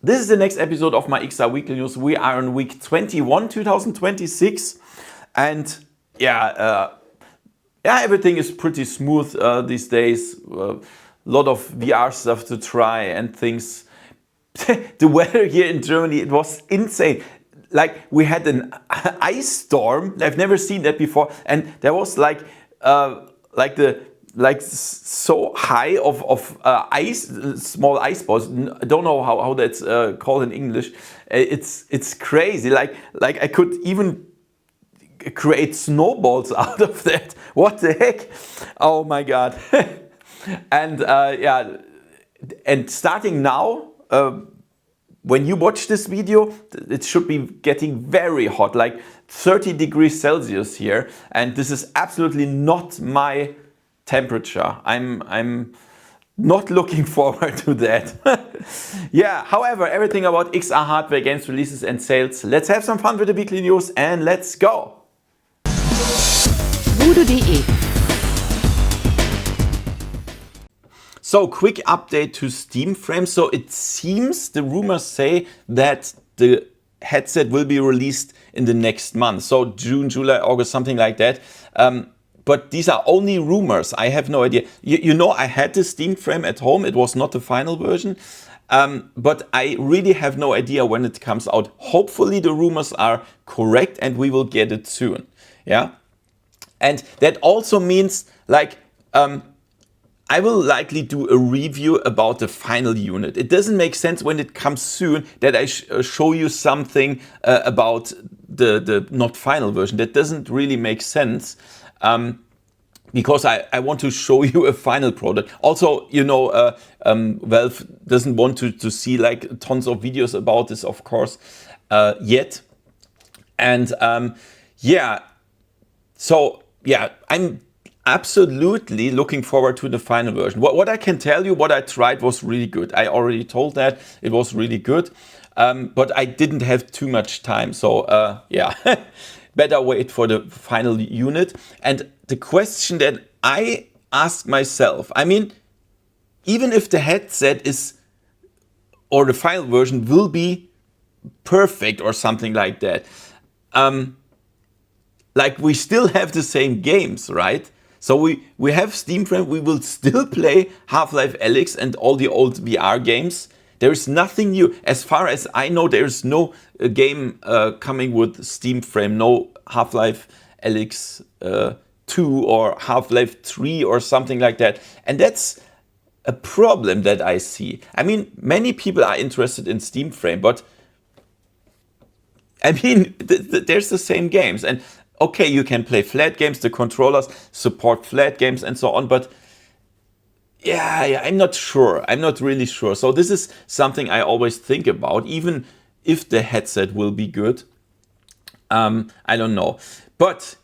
This is the next episode of my XR Weekly News. We are on week 21, 2026. And everything is pretty smooth these days. A lot of VR stuff to try and things. The weather here in Germany, it was insane. Like we had an ice storm. I've never seen that before. And there was so high of ice, small ice balls. I don't know how that's called in English. It's crazy. Like I could even create snowballs out of that. What the heck? Oh my God. And and starting now, when you watch this video, it should be getting very hot, like 30 degrees Celsius here. And this is absolutely not my temperature. I'm not looking forward to that. However, everything about XR hardware, games, releases and sales. Let's have some fun with the weekly news and let's go. VoodooDE. So, quick update to SteamFrame. So it seems the rumors say that the headset will be released in the next month. So June, July, August, something like that. But these are only rumors. I have no idea. You know, I had the SteamFrame at home. It was not the final version. But I really have no idea when it comes out. Hopefully the rumors are correct and we will get it soon. Yeah. And that also means like, I will likely do a review about the final unit. It doesn't make sense when it comes soon that I show you something about the not final version. That doesn't really make sense. Because I want to show you a final product. Also, you know, Valve doesn't want to see like tons of videos about this, of course, yet. And I'm absolutely looking forward to the final version. What I can tell you, what I tried was really good. I already told that it was really good, but I didn't have too much time. So better wait for the final unit. And the question that I ask myself, I mean, even if the headset is, or the final version will be perfect or something like that, like we still have the same games, right? So we have SteamFrame, we will still play Half-Life Alyx and all the old VR games. There is nothing new. As far as I know, there is no game coming with SteamFrame, no Half-Life Alyx 2 or Half-Life 3 or something like that. And that's a problem that I see. I mean, many people are interested in SteamFrame, but I mean, there's the same games. And okay, you can play flat games, the controllers support flat games and so on, but I'm not sure. I'm not really sure. So this is something I always think about, even if the headset will be good. I don't know. But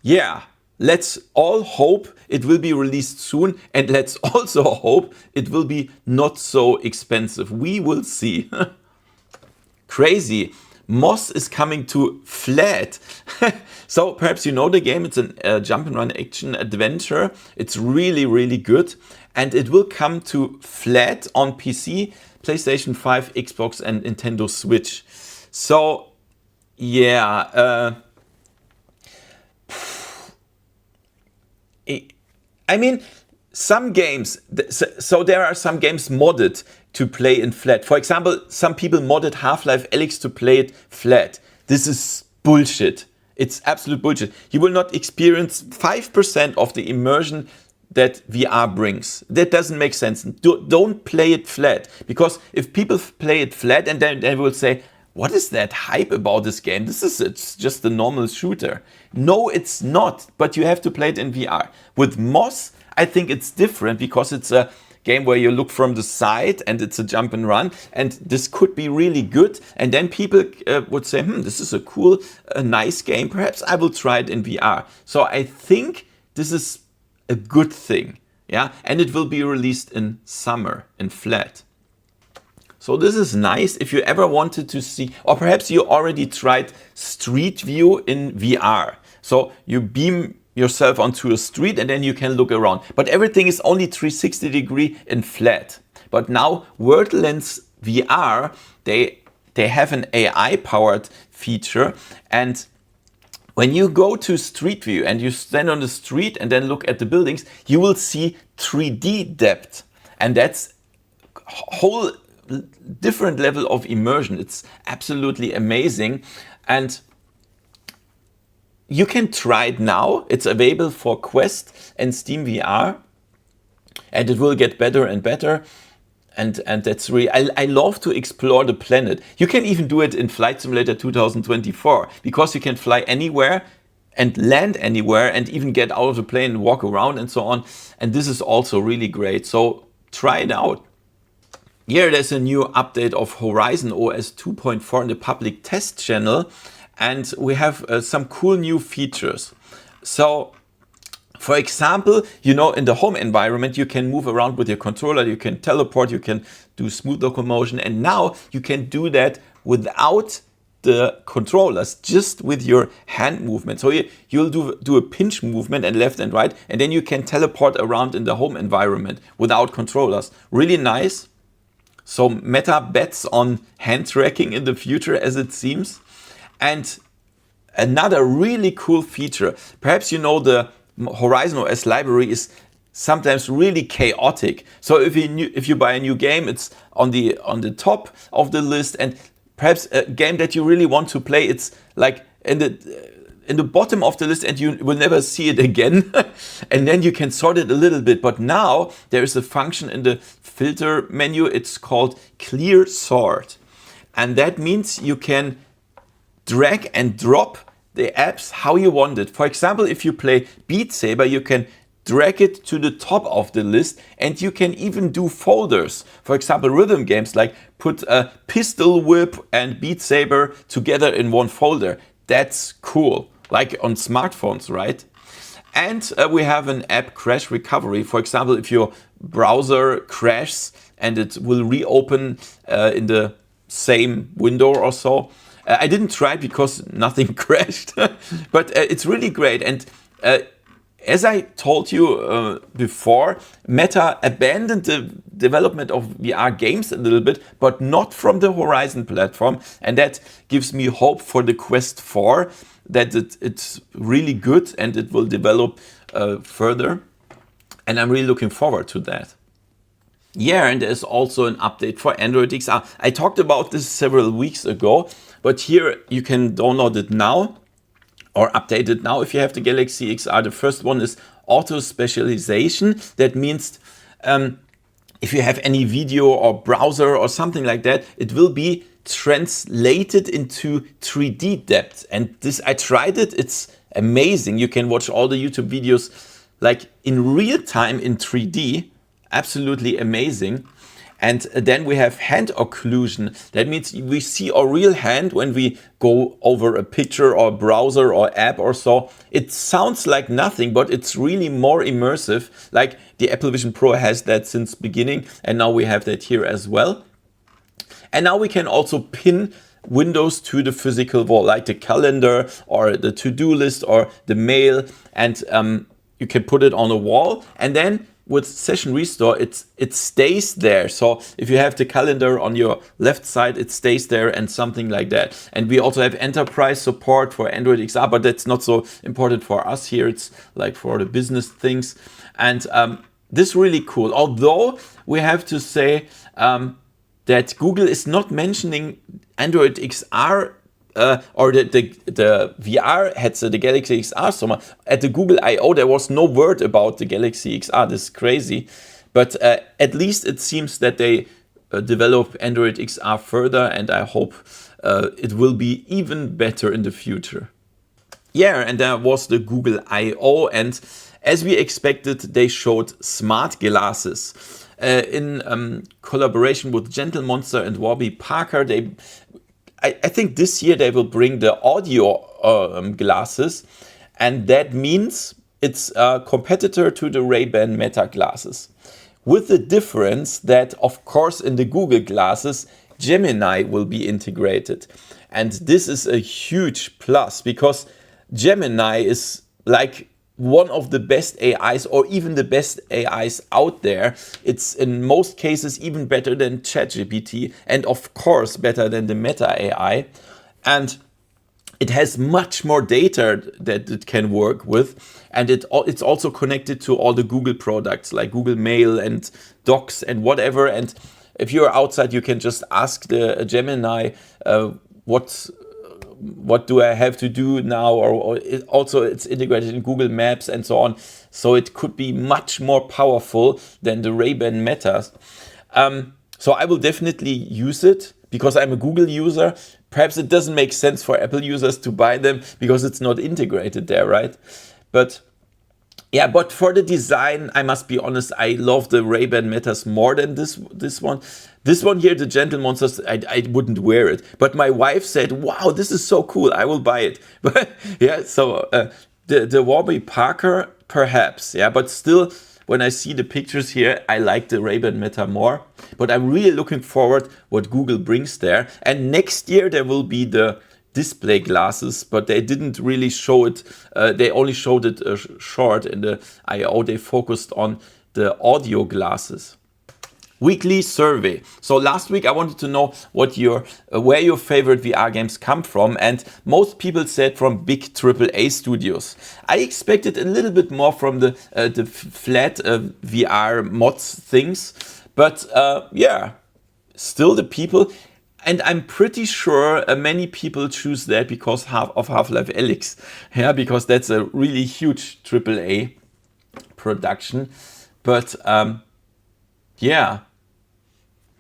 let's all hope it will be released soon, and let's also hope it will be not so expensive. We will see. Crazy. Moss is coming to flat. So perhaps you know the game. It's a jump and run action adventure. It's really, really good. And it will come to flat on PC, PlayStation 5, Xbox and Nintendo Switch. So I mean, some games, so there are some games modded to play in flat. For example, some people modded Half-Life Alyx to play it flat. This is bullshit. It's absolute bullshit. You will not experience 5% of the immersion that VR brings. That doesn't make sense. Don't play it flat. Because if people play it flat and then they will say, what is that hype about this game? It's just a normal shooter. No, it's not. But you have to play it in VR. With Moss, I think it's different because it's a game where you look from the side and it's a jump and run, and this could be really good. And then people would say, this is a cool, nice game. Perhaps I will try it in VR. So I think this is a good thing. Yeah, and it will be released in summer in flat. So this is nice if you ever wanted to see, or perhaps you already tried Street View in VR. So you beam yourself onto a street and then you can look around. But everything is only 360 degree in flat. But now Worldlands VR, they they have an AI powered feature. And when you go to Street View and you stand on the street and then look at the buildings, you will see 3D depth. And that's a whole different level of immersion. It's absolutely amazing. And you can try it now. It's available for Quest and SteamVR. And it will get better and better. And that's really, I love to explore the planet. You can even do it in Flight Simulator 2024 because you can fly anywhere and land anywhere and even get out of the plane and walk around and so on. And this is also really great. So try it out. Here there's a new update of Horizon OS 2.4 in the public test channel. And we have some cool new features. So, for example, you know, in the home environment, you can move around with your controller, you can teleport, you can do smooth locomotion, and now you can do that without the controllers, just with your hand movement. So you'll do a pinch movement and left and right, and then you can teleport around in the home environment without controllers. Really nice. So Meta bets on hand tracking in the future, as it seems. And another really cool feature, perhaps you know the Horizon OS library is sometimes really chaotic. So if you buy a new game, it's on the top of the list, and perhaps a game that you really want to play, it's like in the bottom of the list and you will never see it again. And then you can sort it a little bit. But now there is a function in the filter menu. It's called Clear Sort. And that means you can drag and drop the apps how you want it. For example, if you play Beat Saber, you can drag it to the top of the list, and you can even do folders. For example, rhythm games, like put a Pistol Whip and Beat Saber together in one folder. That's cool, like on smartphones, right? And we have an app crash recovery. For example, if your browser crashes and it will reopen in the same window or so. I didn't try it because nothing crashed, but it's really great. And as I told you before, Meta abandoned the development of VR games a little bit, but not from the Horizon platform. And that gives me hope for the Quest 4, that it's really good and it will develop further. And I'm really looking forward to that. Yeah, and there's also an update for Android XR. I talked about this several weeks ago, but here you can download it now or update it now if you have the Galaxy XR. The first one is auto specialization. That means if you have any video or browser or something like that, it will be translated into 3D depth. And this, I tried it, it's amazing. You can watch all the YouTube videos like in real time in 3D. Absolutely amazing. And then we have hand occlusion. That means we see our real hand when we go over a picture or browser or app or so. It sounds like nothing, but it's really more immersive. Like the Apple Vision Pro has that since beginning, and now we have that here as well. And now we can also pin windows to the physical wall, like the calendar or the to-do list or the mail, and you can put it on a wall, and then with Session Restore, it stays there. So if you have the calendar on your left side, it stays there and something like that. And we also have enterprise support for Android XR, but that's not so important for us here. It's like for the business things. And this is really cool. Although we have to say that Google is not mentioning Android XR or the VR headset, the Galaxy XR so much. At the Google I/O, there was no word about the Galaxy XR. This is crazy. But at least it seems that they develop Android XR further, and I hope it will be even better in the future. Yeah, and there was the Google I/O, and as we expected, they showed smart glasses. In collaboration with Gentle Monster and Warby Parker, I think this year they will bring the audio glasses, and that means it's a competitor to the Ray-Ban Meta glasses. With the difference that, of course, in the Google glasses, Gemini will be integrated. And this is a huge plus because Gemini is like one of the best AIs, or even the best AIs out there. It's in most cases even better than ChatGPT, and of course better than the Meta AI. And it has much more data that it can work with, and it's also connected to all the Google products like Google Mail and Docs and whatever. And if you're outside, you can just ask the Gemini, what do I have to do now? Or also it's integrated in Google Maps and so on. So it could be much more powerful than the Ray-Ban Metas. So I will definitely use it because I'm a Google user. Perhaps it doesn't make sense for Apple users to buy them because it's not integrated there, right? But yeah, but for the design, I must be honest, I love the Ray-Ban Metas more than this one. This one here, the Gentle Monsters, I wouldn't wear it. But my wife said, wow, this is so cool, I will buy it. But yeah, so the Warby Parker, perhaps, yeah, but still, when I see the pictures here, I like the Ray-Ban Meta more. But I'm really looking forward what Google brings there. And next year there will be the display glasses, but they didn't really show it. They only showed it short in the I/O. They focused on the audio glasses. Weekly survey. So last week I wanted to know what where your favorite VR games come from, and most people said from big AAA studios. I expected a little bit more from the flat VR mods things, but yeah, still the people. And I'm pretty sure many people choose that because of Half-Life Alyx. Yeah, because that's a really huge AAA production. But yeah,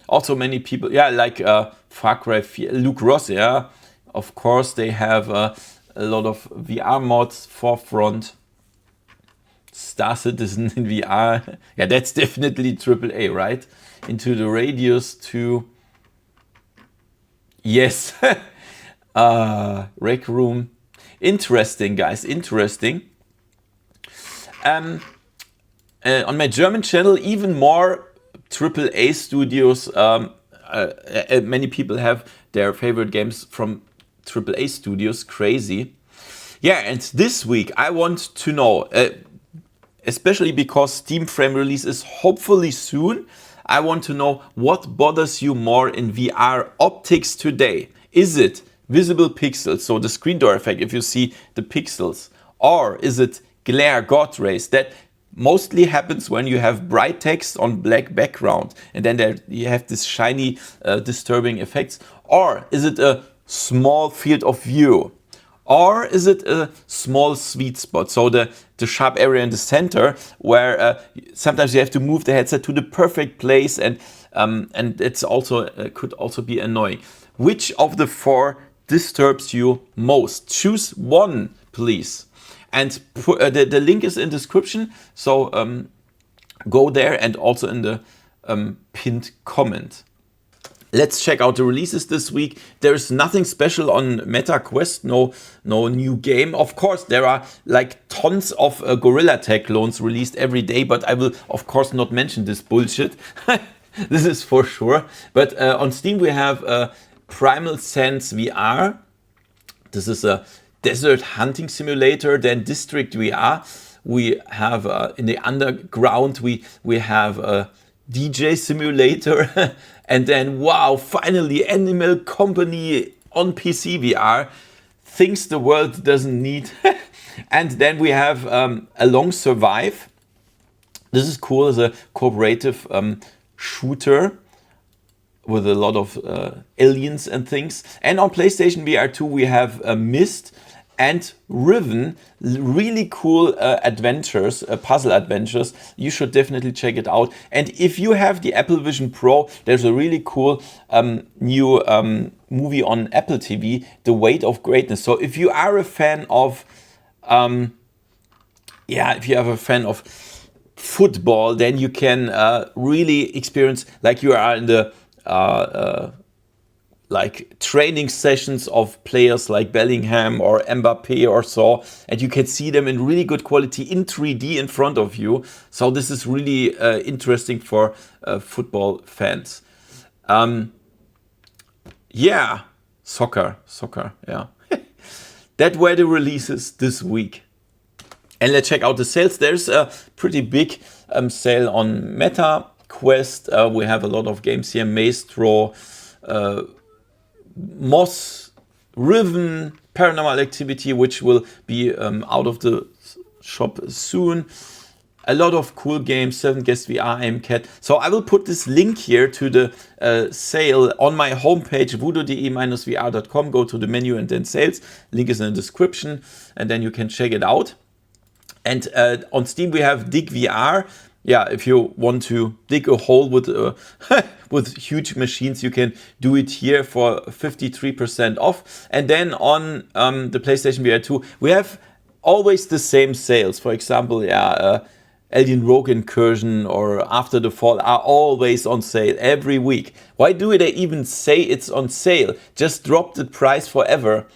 also many people, yeah, like Far Cry 4, Luke Ross, yeah. Of course, they have a lot of VR mods, Forefront, Star Citizen in VR. Yeah, that's definitely AAA, right? Into the Radius 2. Yes, Rec Room. Interesting, guys, interesting. On my German channel, even more AAA studios. Many people have their favorite games from AAA studios. Crazy. Yeah, and this week I want to know, especially because Steam Frame release is hopefully soon, I want to know what bothers you more in VR optics today. Is it visible pixels, so the screen door effect if you see the pixels? Or is it glare, God rays? That mostly happens when you have bright text on black background and then you have this shiny disturbing effects. Or is it a small field of view? Or is it a small sweet spot, so the sharp area in the center where sometimes you have to move the headset to the perfect place, and it's also could also be annoying. Which of the four disturbs you most? Choose one, please. And the link is in description, so go there, and also in the pinned comment. Let's check out the releases this week. There's nothing special on Meta Quest, no new game. Of course, there are like tons of Gorilla Tag clones released every day, but I will of course not mention this bullshit. This is for sure. But on Steam we have Primal Sense VR. This is a desert hunting simulator. Then District VR. We have in the underground we have a DJ simulator. And then, wow, finally Animal Company on PC VR. Things the world doesn't need. And then we have Along Survive. This is cool as a cooperative shooter with a lot of aliens and things. And on PlayStation VR 2 we have Myst and Riven, really cool adventures, puzzle adventures. You should definitely check it out. And if you have the Apple Vision Pro, there's a really cool new movie on Apple TV, The Weight of Greatness. So if you are a fan of, if you are a fan of football, then you can really experience like you are in the like training sessions of players like Bellingham or Mbappe or so, and you can see them in really good quality in 3D in front of you. So this is really interesting for football fans. Yeah, soccer, yeah. That were the releases this week. And let's check out the sales. There's a pretty big sale on Meta Quest. We have a lot of games here. Maestro, Moss, Riven, Paranormal Activity, which will be out of the shop soon. A lot of cool games, 7 Guest VR, AimCat. So I will put this link here to the sale on my homepage, VoodooDE-VR.com. Go to the menu and then sales. Link is in the description, and then you can check it out. And on Steam we have Dig VR. Yeah, if you want to dig a hole with with huge machines, you can do it here for 53% off. And then on the PlayStation VR 2, we have always the same sales. For example, Alien Rogue Incursion or After the Fall are always on sale every week. Why do they even say it's on sale? Just drop the price forever.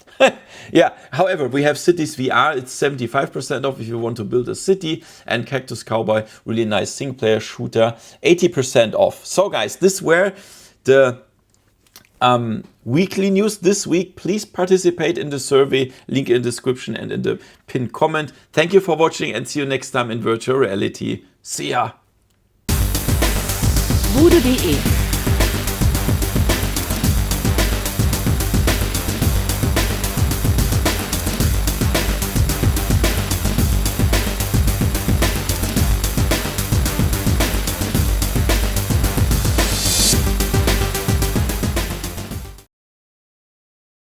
Yeah, however, we have Cities VR. It's 75% off if you want to build a city. And Cactus Cowboy, really nice single-player shooter, 80% off. So guys, this were the weekly news this week. Please participate in the survey, link in the description and in the pinned comment. Thank you for watching and see you next time in virtual reality. See ya! VoodooDE